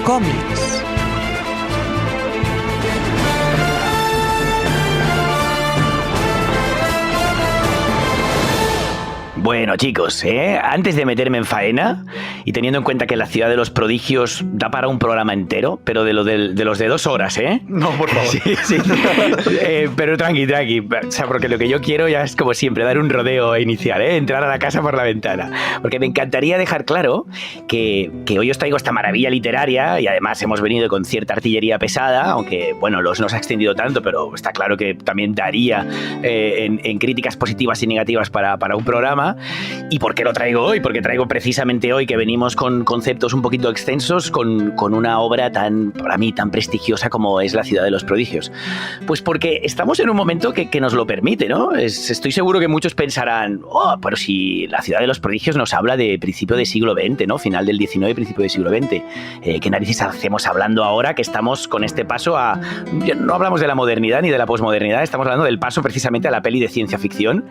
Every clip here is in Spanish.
cómics. Bueno, chicos, antes de meterme en faena y teniendo en cuenta que la ciudad de los prodigios da para un programa entero, pero de los de 2 horas, ¿eh? No, por favor. Sí. Pero tranqui. O sea, porque lo que yo quiero ya es, como siempre, dar un rodeo inicial, entrar a la casa por la ventana. Porque me encantaría dejar claro que hoy os traigo esta maravilla literaria y además hemos venido con cierta artillería pesada, aunque, bueno, no se ha extendido tanto, pero está claro que también daría en críticas positivas y negativas para un programa. ¿Y por qué lo traigo hoy? Porque traigo precisamente hoy que venimos con conceptos un poquito extensos, con una obra para mí tan prestigiosa como es La ciudad de los prodigios. Pues porque estamos en un momento que nos lo permite, ¿no? Estoy seguro que muchos pensarán, pero si La ciudad de los prodigios nos habla de principio del siglo XX, ¿no? Final del XIX, principio del siglo XX. ¿Qué narices hacemos hablando ahora que estamos con este paso a... No hablamos de la modernidad ni de la posmodernidad, estamos hablando del paso precisamente a la peli de ciencia ficción.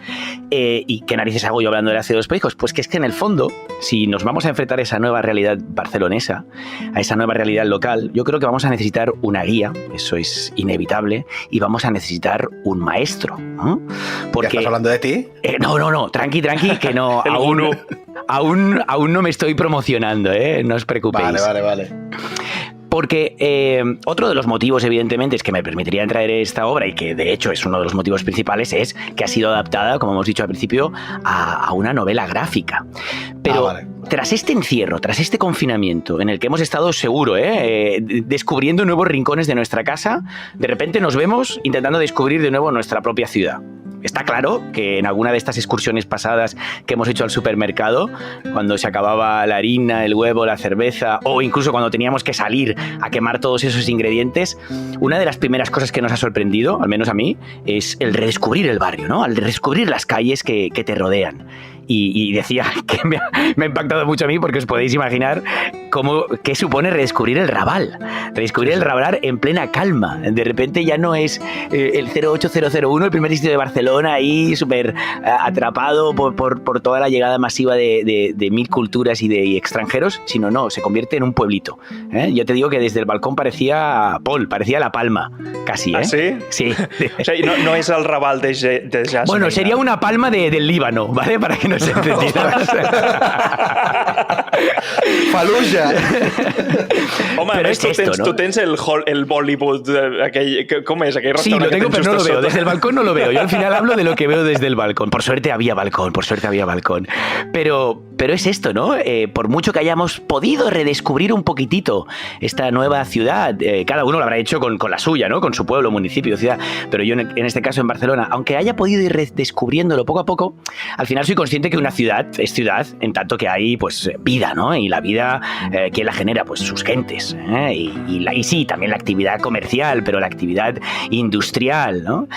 ¿Y qué narices hago yo hablando de La ciudad de los prodigios? Pues que es que en el fondo, si nos vamos a enfrentar a esa nueva realidad barcelonesa, a esa nueva realidad local, yo creo que vamos a necesitar una guía, eso es inevitable, y vamos a necesitar un maestro, ¿no? Porque... ¿Estás hablando de ti? No, tranqui, que no, aún no me estoy promocionando, no os preocupéis. Vale. Porque otro de los motivos, evidentemente, es que me permitiría traer esta obra, y que de hecho es uno de los motivos principales, es que ha sido adaptada, como hemos dicho al principio, a una novela gráfica. Pero tras este encierro, tras este confinamiento, en el que hemos estado seguro, descubriendo nuevos rincones de nuestra casa, de repente nos vemos intentando descubrir de nuevo nuestra propia ciudad. Está claro que en alguna de estas excursiones pasadas que hemos hecho al supermercado, cuando se acababa la harina, el huevo, la cerveza, o incluso cuando teníamos que salir a quemar todos esos ingredientes, una de las primeras cosas que nos ha sorprendido, al menos a mí, es el redescubrir el barrio, ¿no? Al redescubrir las calles que te rodean. Y decía que me ha impactado mucho a mí, porque os podéis imaginar qué supone redescubrir el Raval. Redescubrir el Raval en plena calma. De repente ya no es el 08001, el primer distrito de Barcelona, ahí súper atrapado por toda la llegada masiva de 1000 culturas y de extranjeros, sino no, se convierte en un pueblito. Yo te digo que desde el balcón parecía La Palma, casi. ¿Ah, sí? Sí. O sea, no es el Raval de Jasmine. Bueno, sería una palma del Líbano, ¿vale? Para que nos entendieras. Fallujah. Home, però a més, tu tens el Bollywood, aquell, com és? Aquell sí, lo tengo, pero no lo veo. Desde el balcón no lo veo. Yo al final hablo de lo que veo desde el balcón. Por suerte había balcón. Pero es esto, ¿no? Por mucho que hayamos podido redescubrir un poquitito esta nueva ciudad, cada uno lo habrá hecho con la suya, ¿no? Con su pueblo, municipio, ciudad. Pero yo, en este caso, en Barcelona, aunque haya podido ir redescubriéndolo poco a poco, al final soy consciente que una ciudad es ciudad en tanto que hay, pues, vida, ¿no? Y la vida, ¿quién la genera? Pues sus gentes, y sí, también la actividad comercial, pero la actividad industrial, ¿no?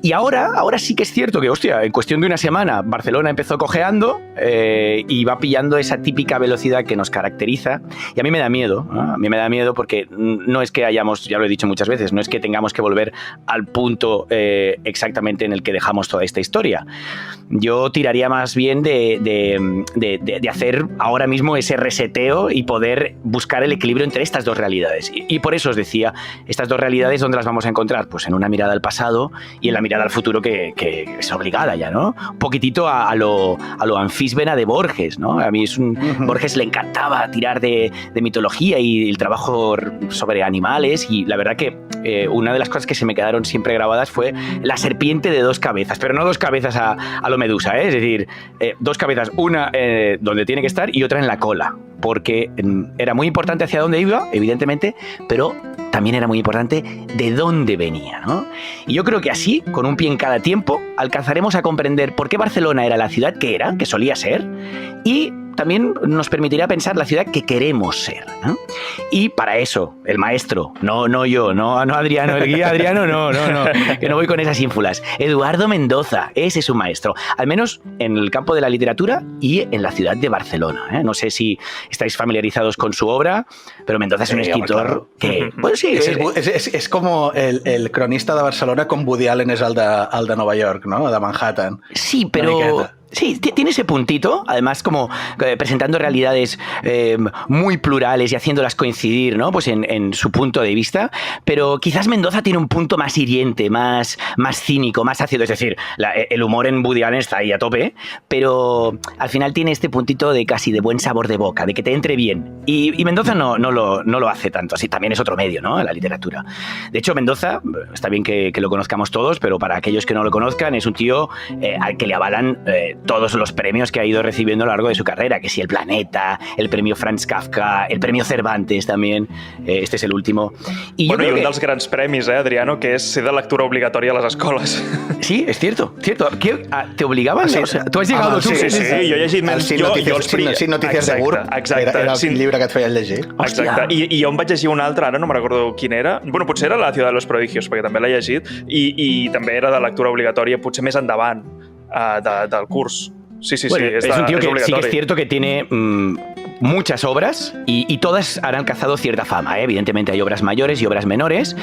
Y ahora sí que es cierto que, hostia, en cuestión de una semana Barcelona empezó cojeando y va pillando esa típica velocidad que nos caracteriza, y a mí me da miedo, ¿no? A mí me da miedo porque no es que hayamos, ya lo he dicho muchas veces, no es que tengamos que volver al punto exactamente en el que dejamos toda esta historia. Yo tiraría más bien de hacer ahora mismo ese reseteo y poder buscar el equilibrio entre estas dos realidades. Y por eso os decía, estas dos realidades, ¿dónde las vamos a encontrar? Pues en una mirada al pasado y en la mirada al futuro que es obligada ya, ¿no? Un poquitito a lo Anfísbena de Borges, ¿no? A mí Borges le encantaba tirar de mitología y el trabajo sobre animales, y la verdad que una de las cosas que se me quedaron siempre grabadas fue la serpiente de 2 cabezas, pero no 2 cabezas a lo Medusa, es decir, 2 cabezas, una donde tiene que estar y otra en la cola, porque era muy importante hacia dónde iba, evidentemente, pero también era muy importante de dónde venía, ¿no? Y yo creo que así, con un pie en cada tiempo, alcanzaremos a comprender por qué Barcelona era la ciudad que era, que solía ser, y también nos permitirá pensar la ciudad que queremos ser, ¿no? Y para eso, el maestro, no yo, no Adriano, el guía Adriano, no, que no voy con esas ínfulas. Eduardo Mendoza, ese es un maestro, al menos en el campo de la literatura y en la ciudad de Barcelona, ¿eh? No sé si estáis familiarizados con su obra, pero Mendoza es un escritor que... Pues sí, és com el cronista de Barcelona com Woody Allen és el de Nova York, no? De Manhattan. Sí, pero Sí, tiene ese puntito, además como presentando realidades muy plurales y haciéndolas coincidir, ¿no? Pues en su punto de vista, pero quizás Mendoza tiene un punto más hiriente, más cínico, más ácido, es decir, el humor en Woody Allen está ahí a tope, pero al final tiene este puntito de casi de buen sabor de boca, de que te entre bien, y Mendoza no lo hace tanto, así también es otro medio, ¿no? En la literatura. De hecho, Mendoza, está bien que lo conozcamos todos, pero para aquellos que no lo conozcan, es un tío al que le avalan todos los premios que ha ido recibiendo a lo largo de su carrera, que si el Planeta, el premio Franz Kafka, el premio Cervantes también, este es el último. I un dels grans premis, Adriano, que és ser de lectura obligatòria a les escoles. Sí, es cierto. ¿Te obligaban? Sí, o sea, tú has llegado tú. Sí, jo he llegit... Cinc notícies de GURB era el llibre que et feien llegir. Exacte. I jo em vaig llegir un altre, ara no me'n recordo quin era. Bueno, potser era La ciudad de los prodigios, perquè també l'he llegit, i també era de lectura obligatòria, potser més endavant del curs. Sí, bueno, es un tío que sí que es cierto que tiene muchas obras y todas han alcanzado cierta fama, ¿eh? Evidentemente hay obras mayores y obras menores,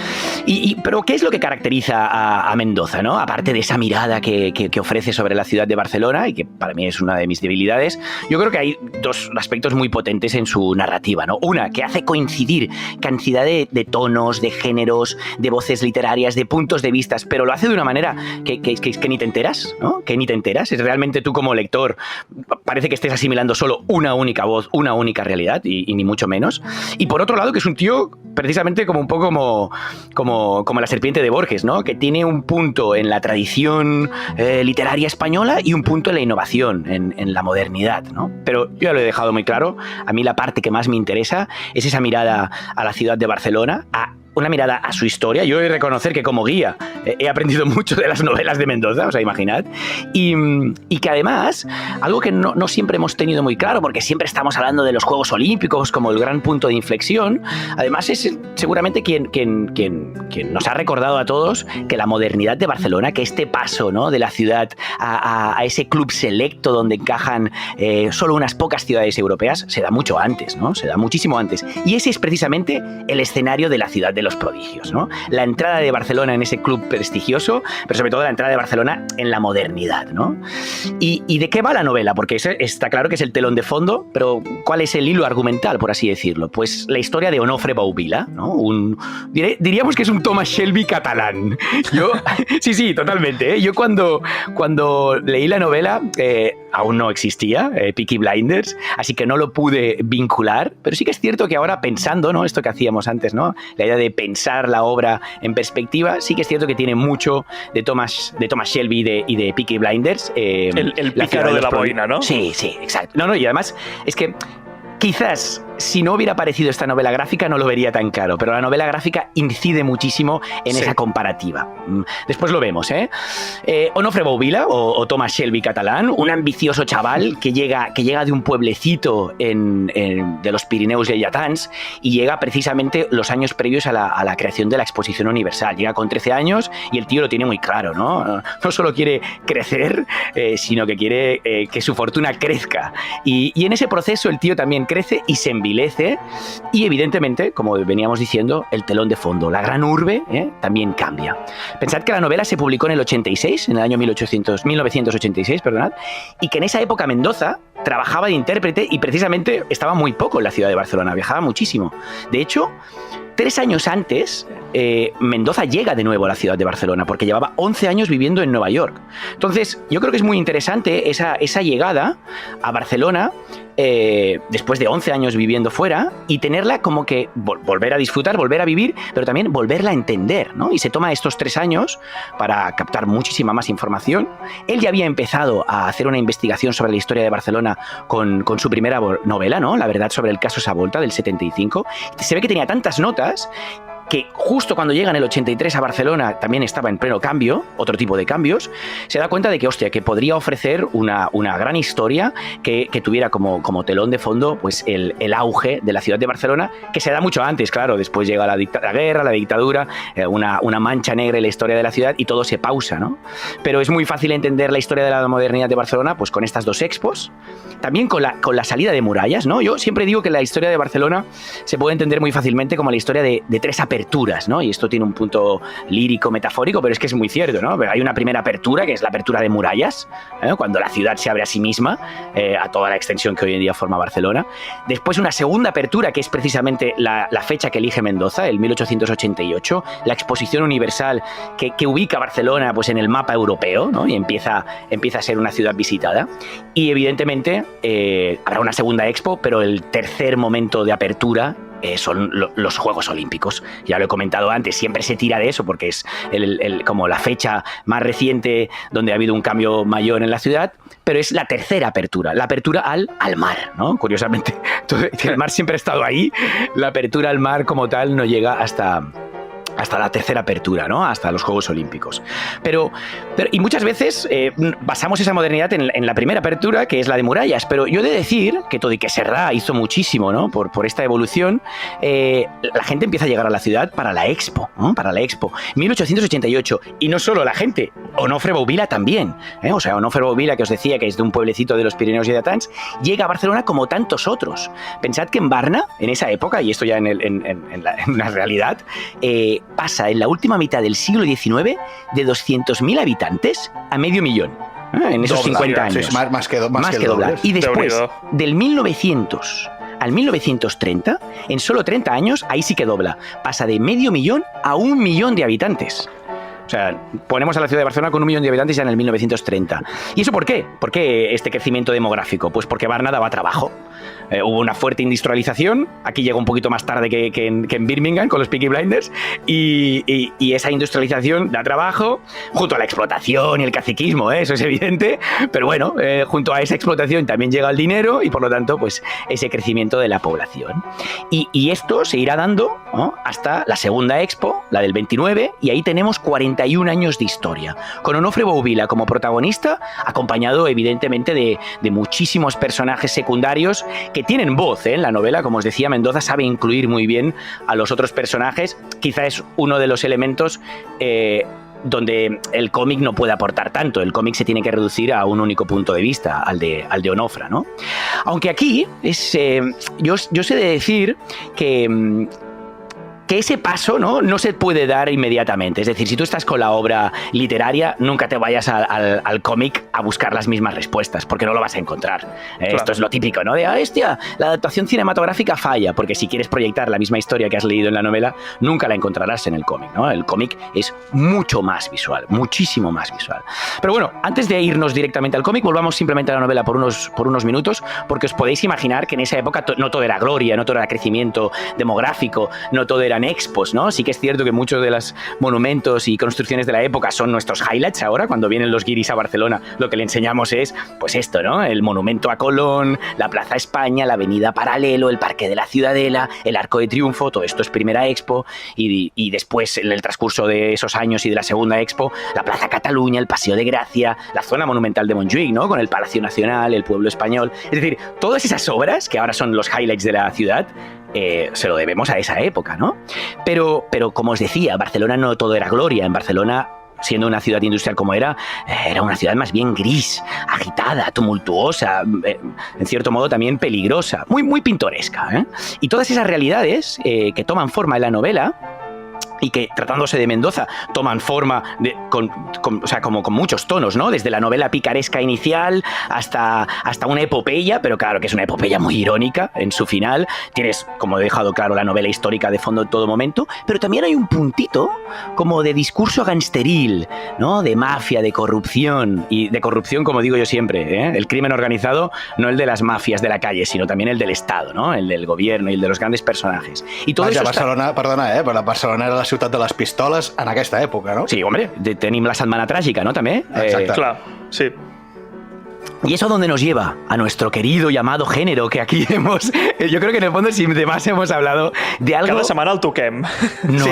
pero ¿qué es lo que caracteriza a Mendoza, ¿no? Aparte de esa mirada que ofrece sobre la ciudad de Barcelona, y que para mí es una de mis debilidades, yo creo que hay dos aspectos muy potentes en su narrativa, ¿no? Una, que hace coincidir cantidad de tonos, de géneros, de voces literarias, de puntos de vista, pero lo hace de una manera que ni te enteras, ¿no? Que ni te enteras. Es realmente tú como lector parece que estés asimilando solo una única voz, una única realidad y ni mucho menos. Y por otro lado, que es un tío precisamente como un poco como la serpiente de Borges, ¿no? Que tiene un punto en la tradición literaria española y un punto en la innovación, en la modernidad, ¿no? Pero yo ya lo he dejado muy claro, a mí la parte que más me interesa es esa mirada a la ciudad de Barcelona, una mirada a su historia. Yo he de reconocer que como guía he aprendido mucho de las novelas de Mendoza, o sea, imaginad, y que además, algo que no siempre hemos tenido muy claro, porque siempre estamos hablando de los Juegos Olímpicos como el gran punto de inflexión, además es seguramente quien nos ha recordado a todos que la modernidad de Barcelona, que este paso, ¿no? De la ciudad a ese club selecto donde encajan solo unas pocas ciudades europeas, se da mucho antes, ¿no? Se da muchísimo antes. Y ese es precisamente el escenario de la ciudad de los prodigios, ¿no? La entrada de Barcelona en ese club prestigioso, pero sobre todo la entrada de Barcelona en la modernidad, ¿no? ¿Y de qué va la novela? Porque está claro que es el telón de fondo, pero ¿cuál es el hilo argumental, por así decirlo? Pues la historia de Onofre Bouvila, ¿no? Diríamos que es un Thomas Shelby catalán. Sí, totalmente, ¿eh? Yo cuando leí la novela, aún no existía Peaky Blinders, así que no lo pude vincular, pero sí que es cierto que ahora pensando, ¿no? Esto que hacíamos antes, ¿no? La idea de pensar la obra en perspectiva, sí que es cierto que tiene mucho de Thomas Shelby y de Peaky Blinders. El pícaro de la boina, ¿no? Sí, exacto. No, y además es que quizás si no hubiera aparecido esta novela gráfica no lo vería tan claro, pero la novela gráfica incide muchísimo en esa comparativa. Después lo vemos, ¿eh? Onofre Bouvila, o Thomas Shelby catalán, un ambicioso chaval que llega de un pueblecito de los Pirineos Lleidatans y llega precisamente los años previos a la creación de la Exposición Universal. Llega con 13 años y el tío lo tiene muy claro, ¿no? No solo quiere crecer, sino que quiere que su fortuna crezca. Y en ese proceso el tío también crece y se envilece, y evidentemente, como veníamos diciendo, el telón de fondo, la gran urbe, también cambia. Pensad que la novela se publicó en el 86, en el año 1986, perdonad, y que en esa época Mendoza trabajaba de intérprete y precisamente estaba muy poco en la ciudad de Barcelona, viajaba muchísimo. De hecho, 3 años antes, Mendoza llega de nuevo a la ciudad de Barcelona, porque llevaba 11 años viviendo en Nueva York. Entonces, yo creo que es muy interesante esa llegada a Barcelona, después de 11 años viviendo fuera, y tenerla como que volver a disfrutar, volver a vivir, pero también volverla a entender, ¿no? Y se toma estos 3 años para captar muchísima más información. Él ya había empezado a hacer una investigación sobre la historia de Barcelona con su primera novela, ¿no? La verdad sobre el caso Savolta, del 75. Se ve que tenía tantas notas que justo cuando llega en el 83 a Barcelona también estaba en pleno cambio, otro tipo de cambios, se da cuenta de que, hostia, que podría ofrecer una gran historia que tuviera como telón de fondo pues el auge de la ciudad de Barcelona, que se da mucho antes, claro, después llega la guerra, la dictadura, una mancha negra en la historia de la ciudad y todo se pausa, ¿no? Pero es muy fácil entender la historia de la modernidad de Barcelona pues con estas 2 expos, también con la salida de murallas, ¿no? Yo siempre digo que la historia de Barcelona se puede entender muy fácilmente como la historia de 3 aperturas aperturas, ¿no? Y esto tiene un punto lírico, metafórico, pero es que es muy cierto, ¿no? Hay una primera apertura, que es la apertura de murallas, cuando la ciudad se abre a sí misma, a toda la extensión que hoy en día forma Barcelona. Después una segunda apertura, que es precisamente la fecha que elige Mendoza, el 1888, la exposición universal que ubica Barcelona pues, en el mapa europeo, ¿no? Y empieza a ser una ciudad visitada. Y evidentemente habrá una segunda expo, pero el tercer momento de apertura son los Juegos Olímpicos. Ya lo he comentado antes, siempre se tira de eso porque es como la fecha más reciente donde ha habido un cambio mayor en la ciudad, pero es la tercera apertura, la apertura al mar, ¿no? Curiosamente, el mar siempre ha estado ahí, la apertura al mar como tal no llega hasta la tercera apertura, ¿no? Hasta los Juegos Olímpicos. Y muchas veces basamos esa modernidad en la primera apertura, que es la de murallas, pero yo he de decir que todo y que Cerdà hizo muchísimo, ¿no? por esta evolución, la gente empieza a llegar a la ciudad para la Expo, ¿no? Para la Expo. 1888. Y no solo la gente, Onofre Bouvila también, ¿eh? O sea, Onofre Bouvila, que os decía que es de un pueblecito de los Pirineos y de Atans, llega a Barcelona como tantos otros. Pensad que en Varna, en esa época, y esto ya en la realidad, pasa en la última mitad del siglo XIX de 200.000 habitantes a 500.000 en esos 50 años. Sí, más que doblar. Y después, del 1900 al 1930, en solo 30 años, ahí sí que dobla. Pasa de 500.000 a 1 millón de habitantes. O sea, ponemos a la ciudad de Barcelona con 1 millón de habitantes ya en el 1930. ¿Y eso por qué? ¿Por qué este crecimiento demográfico? Pues porque Varna daba trabajo. Hubo una fuerte industrialización. Aquí llegó un poquito más tarde que en Birmingham con los Peaky Blinders. Y esa industrialización da trabajo junto a la explotación y el caciquismo, eso es evidente. Pero bueno, junto a esa explotación también llega el dinero y por lo tanto, pues ese crecimiento de la población. Y esto se irá dando, ¿no? Hasta la segunda Expo, la del 29, y ahí tenemos 41 años de historia, con Onofre Bouvila como protagonista, acompañado evidentemente de muchísimos personajes secundarios que tienen voz, en la novela. Como os decía, Mendoza sabe incluir muy bien a los otros personajes. Quizá es uno de los elementos donde el cómic no puede aportar tanto. El cómic se tiene que reducir a un único punto de vista, al de Onofre, ¿no? Aunque aquí yo sé de decir que ese paso no se puede dar inmediatamente. Es decir, si tú estás con la obra literaria, nunca te vayas al cómic a buscar las mismas respuestas, porque no lo vas a encontrar. Claro. Esto es lo típico, ¿no? De, hostia, la adaptación cinematográfica falla, porque si quieres proyectar la misma historia que has leído en la novela, nunca la encontrarás en el cómic, ¿no? El cómic es mucho más visual, muchísimo más visual. Pero bueno, antes de irnos directamente al cómic, volvamos simplemente a la novela por unos minutos, porque os podéis imaginar que en esa época no todo era gloria, no todo era crecimiento demográfico, no todo era expos, ¿no? Sí que es cierto que muchos de los monumentos y construcciones de la época son nuestros highlights ahora. Cuando vienen los guiris a Barcelona, lo que le enseñamos es, pues esto, ¿no? El monumento a Colón, la Plaza España, la Avenida Paralelo, el Parque de la Ciudadela, el Arco de Triunfo. Todo esto es primera expo, y después, en el transcurso de esos años y de la segunda expo, la Plaza Cataluña, el Paseo de Gracia, la zona monumental de Montjuïc, ¿no? Con el Palacio Nacional, el Pueblo Español. Es decir, todas esas obras que ahora son los highlights de la ciudad, se lo debemos a esa época, ¿no? Pero como os decía, Barcelona no todo era gloria. En Barcelona, siendo una ciudad industrial como era una ciudad más bien gris, agitada, tumultuosa, en cierto modo también peligrosa, muy, muy pintoresca, ¿eh? Y todas esas realidades que toman forma en la novela, y que, tratándose de Mendoza, toman forma con muchos tonos, ¿no? Desde la novela picaresca inicial hasta una epopeya, pero claro que es una epopeya muy irónica en su final. Tienes, como he dejado claro, la novela histórica de fondo en todo momento, pero también hay un puntito como de discurso gangsteril, ¿no? De mafia, de corrupción, y de corrupción, como digo yo siempre, ¿eh? El crimen organizado, no el de las mafias de la calle, sino también el del Estado, ¿no? El del gobierno y el de los grandes personajes. Y todo eso Barcelona, perdona, però Barcelona era la ciutat de les pistoles en aquesta època, no? Sí, hombre, tenim la Setmana Tràgica, ¿no? També. Exacte. Clar, sí. ¿Y eso a dónde nos lleva? A nuestro querido llamado género, que aquí hemos... Yo creo que en el fondo, sin demás, hemos hablado de algo... Cada semana el toquem. No. Sí,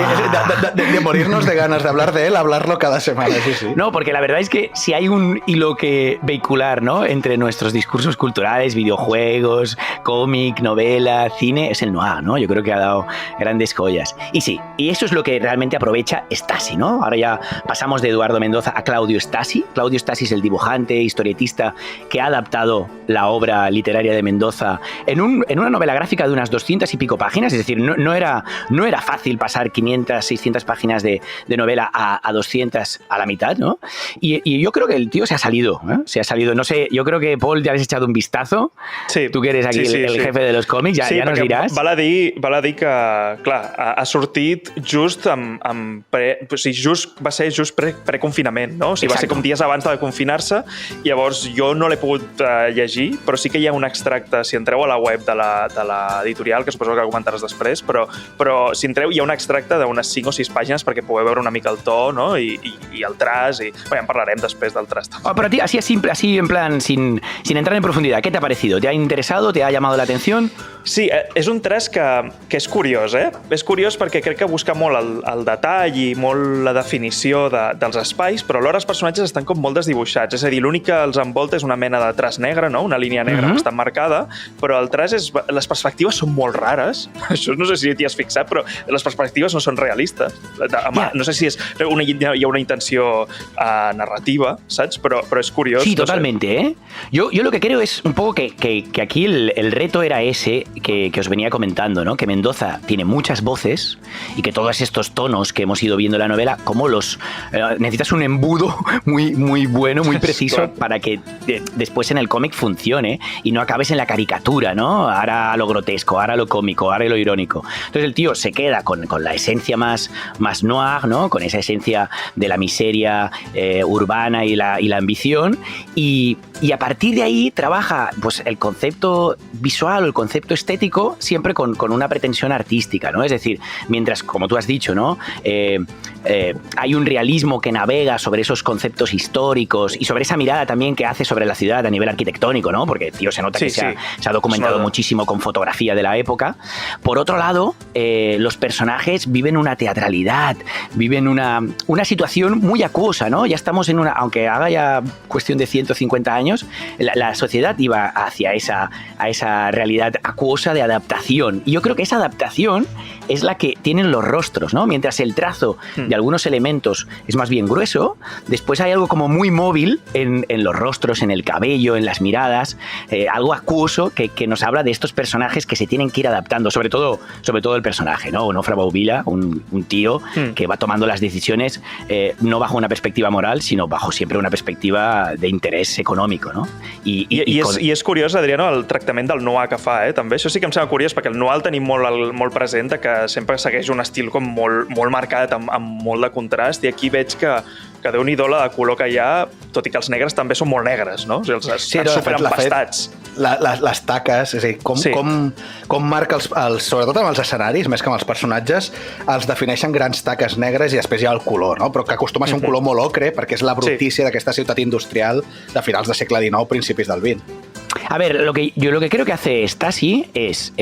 de morirnos de ganas de hablar de él, hablarlo cada semana, sí, sí. No, porque la verdad es que si hay un hilo que vehicular, ¿no?, entre nuestros discursos culturales, videojuegos, cómic, novela, cine, es el noir, ¿no? Yo creo que ha dado grandes joyas. Y sí, y eso es lo que realmente aprovecha Stasi, ¿no? Ahora ya pasamos de Eduardo Mendoza a Claudio Stasi. Claudio Stasi es el dibujante, historietista que ha adaptado la obra literaria de Mendoza en una novela gráfica de unas 200 y pico páginas, es decir, no era fácil pasar 500, 600 páginas de novela a 200 a la mitad, ¿no? Y yo creo que el tío se ha salido, no sé, yo creo que, Paul, ya has echado un vistazo, sí, tú que eres aquí el jefe de los còmics, ja nos diràs. Val a dir que, clar, ha sortit just va ser just preconfinament, no? O sigui, va ser com dies abans de confinar-se, i llavors jo no l'he pogut llegir, però sí que hi ha un extracte, si entreu a la web de l'editorial, que suposo que comentaràs després, però si entreu hi ha un extracte d'unes 5 o 6 pàgines perquè pugueu veure una mica el to, ¿no? I el traç, i bueno, en parlarem després del traç. Pero a ti, así en plan, sin entrar en profundidad, ¿qué te ha parecido? ¿Te ha interesado? ¿Te ha llamado la atención? Sí, és un traç que és curiós, eh? És curiós perquè crec que busca molt el detall i molt la definició dels espais, però alhora els personatges estan com molt desdibuixats. És a dir, l'únic que els envolta és una mena de traç negre, no? Una línia negra bastant marcada, però el traç les perspectives són molt rares. Això no sé si t'hi has fixat, però les perspectives no són realistes. No sé si hi ha una intenció narrativa, saps? Però és curiós. Sí, totalmente, ¿eh? Yo lo que creo es un poco que aquí el reto era ese que os venía comentando, ¿no? Que Mendoza tiene muchas voces y que todos estos tonos que hemos ido viendo en la novela, como necesitas un embudo muy, muy bueno, muy preciso para que después en el cómic funcione y no acabes en la caricatura, ¿no? Ahora lo grotesco, ahora lo cómico, ahora lo irónico. Entonces el tío se queda con la esencia más noir, ¿no? Con esa esencia de la miseria urbana y la ambición, y a partir de ahí trabaja pues el concepto visual o el concepto estético siempre con una pretensión artística, ¿no? Es decir, mientras, como tú has dicho, ¿no? Hay un realismo que navega sobre esos conceptos históricos y sobre esa mirada también que hace sobre la ciudad a nivel arquitectónico, ¿no? Porque, tío, se nota que se ha documentado muchísimo con fotografía de la época. Por otro lado, los personajes viven una teatralidad, viven una situación muy acuosa, ¿no? Ya estamos en aunque haga ya cuestión de 150 años, la sociedad iba hacia esa realidad acuosa de adaptación. Y yo creo que esa adaptación es la que tienen los rostros, ¿no? Mientras el trazo de algunos elementos es más bien grueso, después hay algo como muy móvil en los rostros, en el cabello, en las miradas, algo acuoso que nos habla de estos personajes que se tienen que ir adaptando, sobre todo el personaje, ¿no? Onofre Bauvila, un tío que va tomando las decisiones no bajo una perspectiva moral, sino bajo siempre una perspectiva de interés econòmic, no? I és curiós, Adriano, el tractament del noir que fa, també. Això sí que em sembla curiós, perquè el noir el tenim molt present, que sempre segueix un estil com molt marcat, amb molt de contrast, i aquí veig que Déu-n'hi-do la de color que hi ha, tot i que els negres també són molt negres, no? O sigui, estan superempastats. Les taques, és a dir, com marca, sobretot amb els escenaris, més que amb els personatges, els defineixen grans taques negres i després hi ha el color, no? Però que acostuma a ser un color molt ocre, perquè és la brutícia d'aquesta ciutat industrial de finals del segle XIX, principis del XX. A ver, lo que creo que hace Stasi es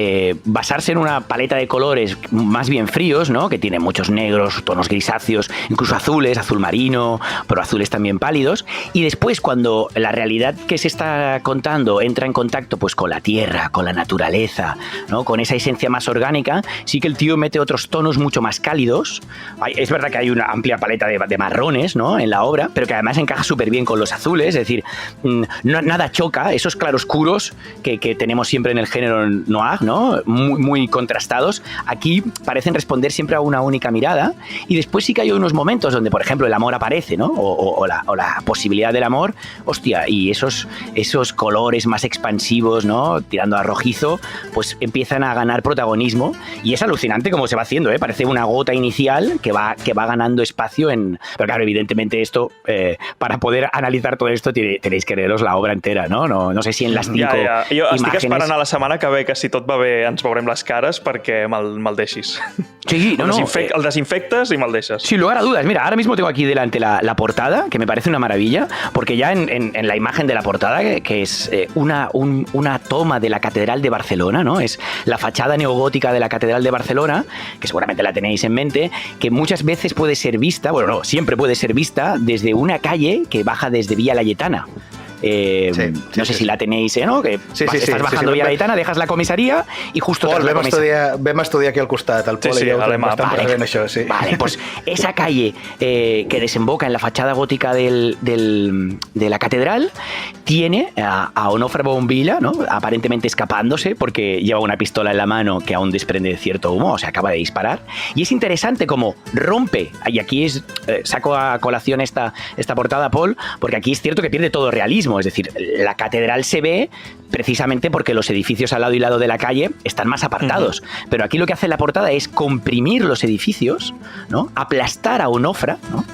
basarse en una paleta de colores más bien fríos, ¿no? Que tiene muchos negros, tonos grisáceos, incluso azules, azul marino, pero azules también pálidos. Y después, cuando la realidad que se está contando entra en contacto pues con la tierra, con la naturaleza, ¿no? Con esa esencia más orgánica, sí que el tío mete otros tonos mucho más cálidos. Es verdad que hay una amplia paleta de marrones, ¿no? En la obra, pero que además encaja súper bien con los azules, es decir, nada choca, esos claroscuros que tenemos siempre en el género noir, ¿no? Muy contrastados, aquí parecen responder siempre a una única mirada, y después sí que hay unos momentos donde, por ejemplo, el amor aparece, ¿no? O la posibilidad del amor, hostia, y esos colores más expansivos, ¿no? Tirando a rojizo, pues empiezan a ganar protagonismo, y es alucinante cómo se va haciendo, ¿eh? Parece una gota inicial que va ganando espacio Pero claro, evidentemente esto, para poder analizar todo esto tenéis que leeros la obra entera, ¿no? No sé si en las 5 Jo imágenes... estic esperant a la setmana que ve, que si tot va bé ens veurem les cares perquè me'l deixis. Sí, El desinfectes y me'l deixes. Sin lugar a dudas. Mira, ahora mismo tengo aquí delante la portada, que me parece una maravilla, porque ya en la imagen de la portada, que es una toma de la Catedral de Barcelona, ¿no? Es la fachada neogótica de la Catedral de Barcelona, que seguramente la tenéis en mente, que muchas veces puede ser vista, siempre puede ser vista desde una calle que baja desde Villa Laietana. no sé si la tenéis, ¿no? Que estás bajando Via Laietana, dejas la comisaría y justo... Pol, vam estudiar aquí al costat, el Pol i jo bastant present això, sí. Vale, pues esa calle que desemboca en la fachada gótica de la catedral tiene a Onofre Bombilla, ¿no? Aparentemente escapándose porque lleva una pistola en la mano que aún desprende cierto humo, o sea, acaba de disparar. Y es interesante cómo rompe, y aquí saco a colación esta portada, Paul, porque aquí es cierto que pierde todo realismo, es decir, la catedral se ve precisamente porque los edificios al lado y lado de la calle están más apartados, pero aquí lo que hace la portada es comprimir los edificios, ¿no? Aplastar a Onofre, ¿no?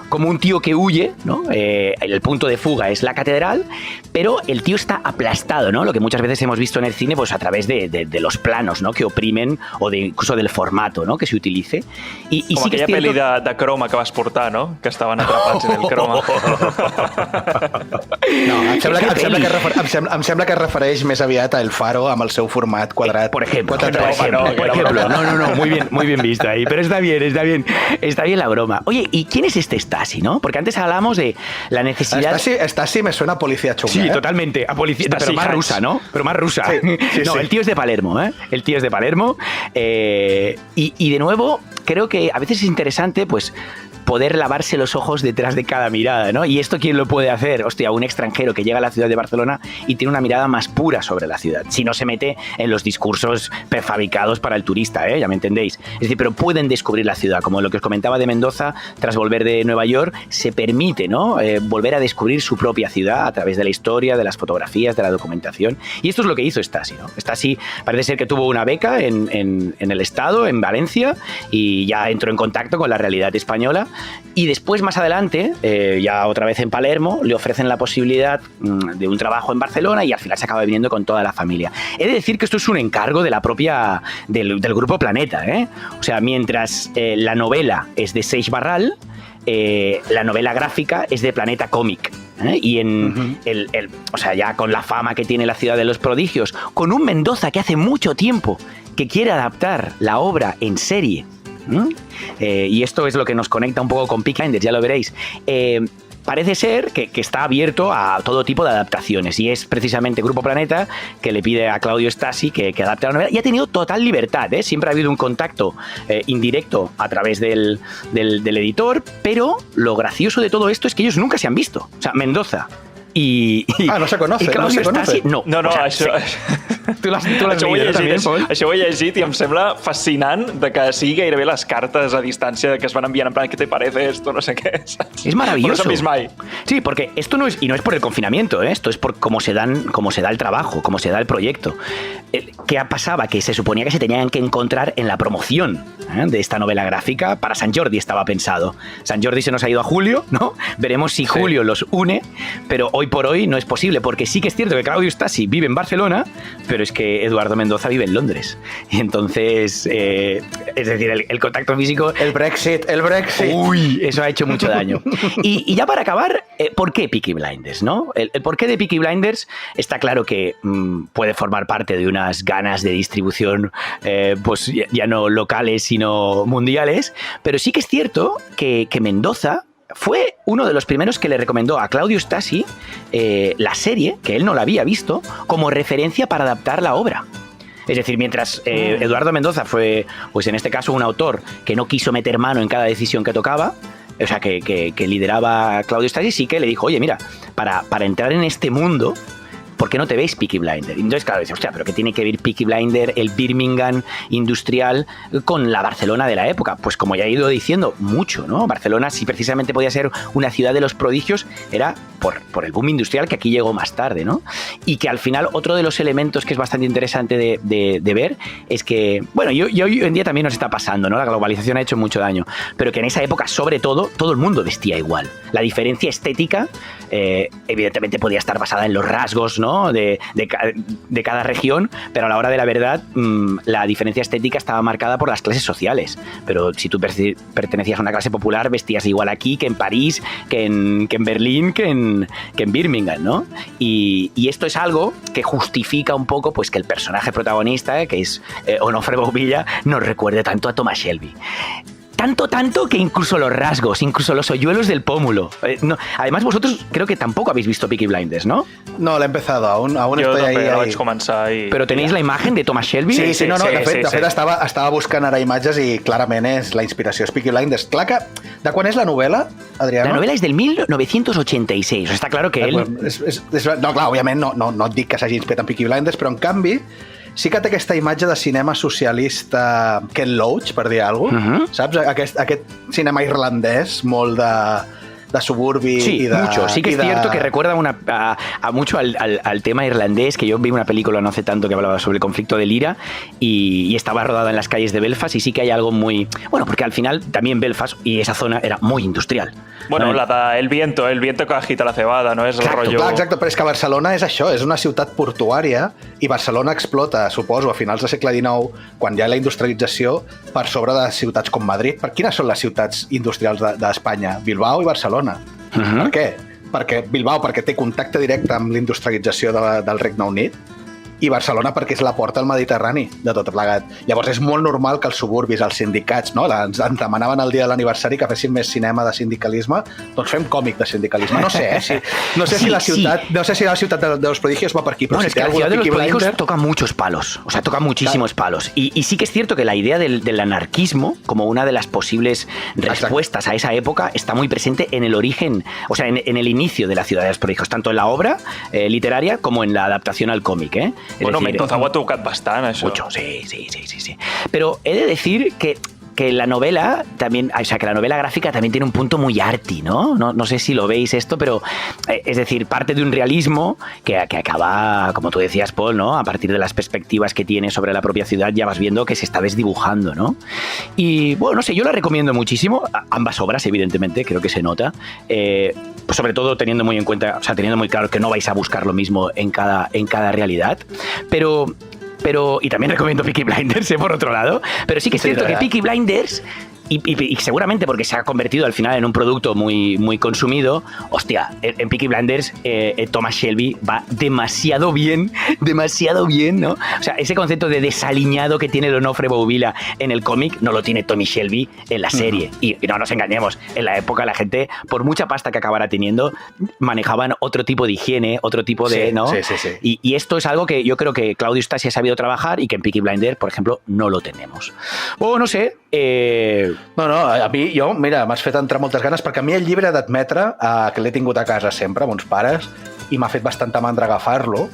Como un tío que huye, ¿no? El punto de fuga es la catedral, pero el tío está aplastado, ¿no? Lo que muchas veces hemos visto en el cine, pues a través de los planos, ¿no? Que oprimen, o incluso del formato, ¿no? Que se utilice. I com sí que aquella pel·li de croma que vas portar, no? Que estaven atrapats en el croma. No, em sembla que es refereix més aviat a El Faro amb el seu format quadrat. Por ejemplo. No, muy bien visto ahí, pero está bien la broma. Oye, ¿y quién es este Stasi, no? Porque antes hablamos de la necesidad... Stasi me suena a policía chunga, Sí, totalmente, a policía, pero más rusa, ¿no? Pero más rusa. Sí, no, sí. El tío es de Palermo, ¿eh? El tío es de Palermo. Y de nuevo, creo que a veces es interesante, pues, poder lavarse los ojos detrás de cada mirada, ¿no? Y esto, ¿quién lo puede hacer? Hostia, un extranjero que llega a la ciudad de Barcelona y tiene una mirada más pura sobre la ciudad, si no se mete en los discursos prefabricados para el turista, ¿eh? Ya me entendéis. Es decir, pero pueden descubrir la ciudad, como lo que os comentaba de Mendoza, tras volver de Nueva York, se permite, ¿no? Volver a descubrir su propia ciudad a través de la historia, de las fotografías, de la documentación. Y esto es lo que hizo Stasi, ¿no? Stasi parece ser que tuvo una beca en el Estado, en Valencia, y ya entró en contacto con la realidad española. Y después, más adelante, ya otra vez en Palermo, le ofrecen la posibilidad de un trabajo en Barcelona y al final se acaba viniendo con toda la familia. He de decir que esto es un encargo de la propia del Grupo Planeta, ¿eh? O sea, mientras la novela es de Seix Barral, la novela gráfica es de Planeta Cómic. Y o sea, ya con la fama que tiene la ciudad de los prodigios, con un Mendoza que hace mucho tiempo que quiere adaptar la obra en serie. Y esto es lo que nos conecta un poco con Peaky Blinders, ya lo veréis. Parece ser que está abierto a todo tipo de adaptaciones y es precisamente Grupo Planeta que le pide a Claudio Stasi que adapte la novela y ha tenido total libertad, ¿eh? Siempre ha habido un contacto indirecto a través del editor, pero lo gracioso de todo esto es que ellos nunca se han visto. O sea, Mendoza no se conoce, no se conoce. Stasi, no, o sea, això... Tu l'has llegit, també, Pol? Això ho he llegit i em sembla fascinant de que sigui gairebé les cartes a distància que es van enviant en plan, ¿qué te parece esto? No sé qué. Es maravilloso. No mai. Sí, porque esto no es por el confinamiento, ¿eh? Esto es por cómo se da el trabajo, cómo se da el proyecto. ¿Qué pasaba? Que se suponía que se tenían que encontrar en la promoción de esta novela gráfica. Para Sant Jordi estaba pensado. Sant Jordi se nos ha ido a julio, ¿no? Veremos si julio los une, pero hoy por hoy no es posible, porque sí que es cierto que Claudio Stasi vive en Barcelona, pero es que Eduardo Mendoza vive en Londres. Y entonces, es decir, el contacto físico... El Brexit. Uy, eso ha hecho mucho daño. Y ya para acabar, ¿por qué Peaky Blinders, no? El porqué de Peaky Blinders está claro que puede formar parte de unas ganas de distribución, pues ya no locales, sino mundiales, pero sí que es cierto que Mendoza fue uno de los primeros que le recomendó a Claudio Stasi la serie, que él no la había visto, como referencia para adaptar la obra. Es decir, mientras Eduardo Mendoza fue, pues en este caso, un autor que no quiso meter mano en cada decisión que tocaba, o sea, que lideraba Claudio Stasi, sí que le dijo, oye, mira, para entrar en este mundo, ¿por qué no te veis Peaky Blinders? Y entonces, claro, dice, hostia, pero ¿qué tiene que ver Peaky Blinders, el Birmingham industrial, con la Barcelona de la época? Pues como ya he ido diciendo, mucho, ¿no? Barcelona, si precisamente podía ser una ciudad de los prodigios, era por el boom industrial que aquí llegó más tarde, ¿no? Y que al final, otro de los elementos que es bastante interesante de ver es que, bueno, y hoy en día también nos está pasando, ¿no? La globalización ha hecho mucho daño, pero que en esa época, sobre todo el mundo vestía igual. La diferencia estética, evidentemente, podía estar basada en los rasgos, ¿no? De cada región, pero a la hora de la verdad la diferencia estética estaba marcada por las clases sociales, pero si tú pertenecías a una clase popular vestías igual aquí que en París, que en Berlín, que en Birmingham, ¿no? Y esto es algo que justifica un poco pues que el personaje protagonista, que es Onofre Bombilla, nos recuerde tanto a Thomas Shelby. tanto que incluso los rasgos, incluso los hoyuelos del pómulo. No, además, vosotros creo que tampoco habéis visto Peaky Blinders, ¿no? No, l'he empezado, aún jo estoy també ahí. vaig començar i... Però tenéis la imagen de Thomas Shelby? Sí, no, de fet estava buscant ara imatges i clarament és la inspiració és Peaky Blinders. Clar que, de quan és la novel·la, Adriano? La novela es del 1986, o sea, está claro que él... No, clar, òbviament no et dic que s'hagi inspirat en Peaky Blinders, però en canvi sí que té aquesta imatge de cinema socialista Ken Loach, per dir alguna cosa, saps? Aquest cinema irlandès molt de suburbi sí, y de... mucho. Sí que es cierto que recuerda mucho al tema irlandés, que yo vi una película no hace tanto que hablaba sobre el conflicto del IRA y estaba rodada en las calles de Belfast y sí que hay algo muy... Bueno, porque al final también Belfast y esa zona era muy industrial. Bueno, ¿no? la de el viento que agita la cebada, no? És el rotllo... Clar, exacte, però és que Barcelona és això, és una ciutat portuària i Barcelona explota, suposo, a finals del segle XIX, quan hi ha la industrialització, per sobre de ciutats com Madrid. Quines són les ciutats industrials d'Espanya? Bilbao i Barcelona. Per què? Perquè Bilbao perquè té contacte directe amb la industrialització del Regne Unit i Barcelona perquè és la porta al Mediterrani de tot plegat. Llavors és molt normal que els suburbis, els sindicats, no? Ens demanaven el dia de l'aniversari que féssim més cinema de sindicalisme, doncs fem còmic de sindicalisme. No sé, no sé si la ciutat de los prodigios va per aquí. Bueno, es que la ciudad de los prodigios toca muchos palos, o sea, toca muchísimos palos. Y sí que es cierto que la idea del anarquismo, como una de las posibles respuestas a esa época, está muy presente en el origen, o sea, en el inicio de la ciudad de los prodigios, tanto en la obra literaria como en la adaptación al cómic, ¿eh? Bueno, Mendoza ho ha tocat bastant, això. Mucho, sí. Pero he de decir que la novela también, o sea, que la novela gráfica también tiene un punto muy arty, ¿no? No sé si lo veis esto, pero es decir, parte de un realismo que acaba, como tú decías, Paul, ¿no? A partir de las perspectivas que tiene sobre la propia ciudad ya vas viendo que se está desdibujando, ¿no? Y bueno, no sé, yo la recomiendo muchísimo, ambas obras, evidentemente, creo que se nota, pues sobre todo teniendo muy en cuenta, o sea, teniendo muy claro que no vais a buscar lo mismo en cada realidad, pero y también recomiendo Peaky Blinders, por otro lado, pero sí que es cierto que Peaky Blinders, y seguramente porque se ha convertido al final en un producto muy, muy consumido, hostia, en Peaky Blinders Thomas Shelby va demasiado bien, ¿no? O sea, ese concepto de desaliñado que tiene Onofre Bouvila en el cómic no lo tiene Tommy Shelby en la serie. Y no nos engañemos, en la época la gente, por mucha pasta que acabara teniendo, manejaban otro tipo de higiene, otro tipo de... ¿no? Sí. Y esto es algo que yo creo que Claudio Stasi ha sabido trabajar y que en Peaky Blinders, por ejemplo, no lo tenemos. O no sé... No, a mi, mira, m'has fet entrar moltes ganes perquè a mi el llibre he d'admetre que l'he tingut a casa sempre amb uns pares i m'ha fet bastanta mandra agafar-lo.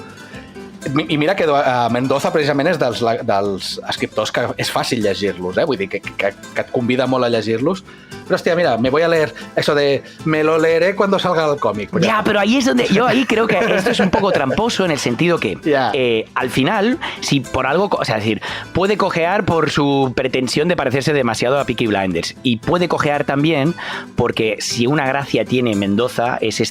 I mira que Mendoza precisament és dels escriptors que és fàcil llegir-los, vull dir que et convida molt a llegir-los. Pero hostia, mira, me voy a leer eso de me lo leeré cuando salga el cómic. Pues ya, pero ahí es donde yo ahí creo que esto es un poco tramposo en el sentido que al final, si por algo, o sea, es decir, puede cojear por su pretensión de parecerse demasiado a Peaky Blinders y puede cojear también porque si una gracia tiene Mendoza es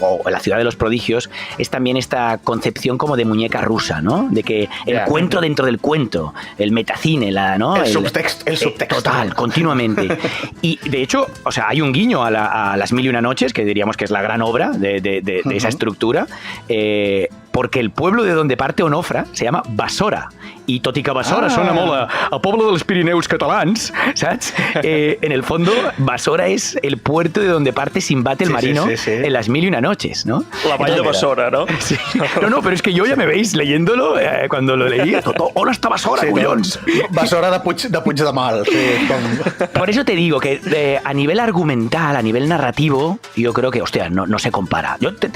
o la ciudad de los prodigios, es también esta concepción como de muñeca rusa, ¿no? De que el cuento dentro del cuento, el metacine, ¿no? El subtexto. Total, continuamente. Y de hecho, o sea, hay un guiño a Las Mil y Una Noches, que diríamos que es la gran obra de esa estructura, porque el pueblo de donde parte Onofre se llama Basora. I tot i que Basora sona molt a poble dels Pirineus catalans, saps? En el fondo, Basora es el puerto de donde parte Sinbad el marino en Las Mil y Una Noches, ¿no? La vall de Basora, ¿no? Sí. No, pero es que yo ya me veis leyéndolo, cuando lo leí, on està Basora, collons? Basora de Puig de Mal. Sí, Por eso te digo que a nivel argumental, a nivel narrativo, yo creo que, hostia, no se compara. Yo te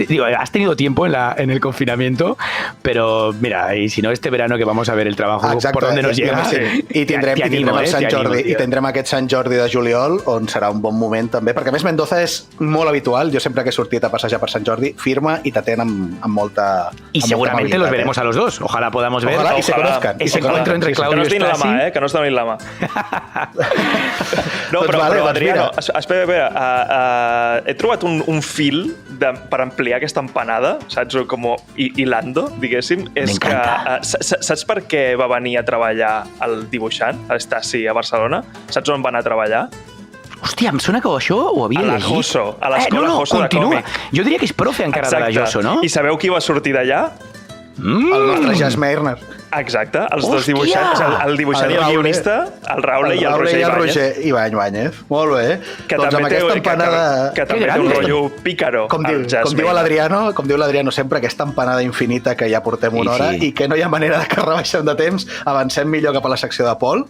digo, has tenido tiempo en el confinamiento, pero mira, y si no, este verano que vamos a ver el trabajo por donde nos llega. I tindrem el Sant Jordi, i tindrem aquest Sant Jordi de juliol, on serà un bon moment també, perquè a més Mendoza és molt habitual, jo sempre que he sortit a passejar per Sant Jordi, firma i t'atén amb molta... Y seguramente los veremos a los dos, ojalá podamos ver. Ojalá, y se conozcan. Ese encuentro entre Claudio y Stasi. Que no es donin la mà. No, però Adriano, espera, he trobat un fil per ampliar aquesta empanada, saps? Com hilando, diguéssim. És que saps per què va venir a treballar el dibuixant, el Stasi, a Barcelona? Saps on va anar a treballar? Hòstia, em sona que això ho havia llegit. A la Josso, a l'escola Josso de còmic. Jo diria que és profe encara de la Josso, no? I sabeu qui va sortir d'allà? El nostre Jas Meirner. Exacte, els dos dibuixants, el dibuixant i el guionista, el Raül i el Roger Ibáñez. Molt bé. Que doncs amb aquesta empanada... Que també té un rotllo pícaro. Com diu l'Adriano sempre, aquesta empanada infinita que ja portem una hora i que no hi ha manera de que rebaixem de temps, avancem millor cap a la secció de Pol.